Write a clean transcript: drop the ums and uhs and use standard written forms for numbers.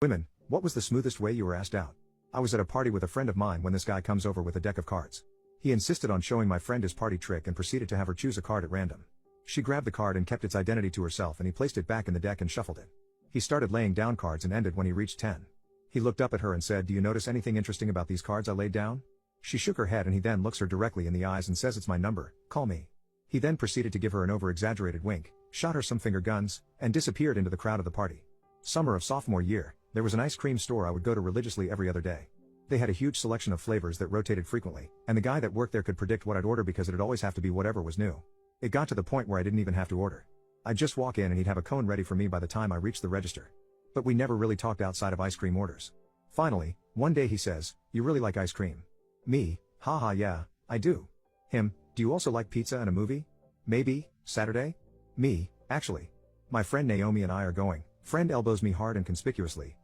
Women, what was the smoothest way you were asked out? I was at a party with a friend of mine when this guy comes over with a deck of cards. He insisted on showing my friend his party trick and proceeded to have her choose a card at random. She grabbed the card and kept its identity to herself, and he placed it back in the deck and shuffled it. He started laying down cards and ended when he reached 10. He looked up at her and said, "Do you notice anything interesting about these cards I laid down?" She shook her head, and he then looks her directly in the eyes and says, "It's my number, call me." He then proceeded to give her an over-exaggerated wink, shot her some finger guns, and disappeared into the crowd of the party. Summer of sophomore year, there was an ice cream store I would go to religiously every other day. They had a huge selection of flavors that rotated frequently, and the guy that worked there could predict what I'd order because it'd always have to be whatever was new. It got to the point where I didn't even have to order. I'd just walk in and he'd have a cone ready for me by the time I reached the register. But we never really talked outside of ice cream orders. Finally, one day he says, "You really like ice cream?" Me, "Haha, yeah, I do." Him, "Do you also like pizza and a movie? Maybe, Saturday?" Me, "Actually, my friend Naomi and I are going." Friend elbows me hard and conspicuously.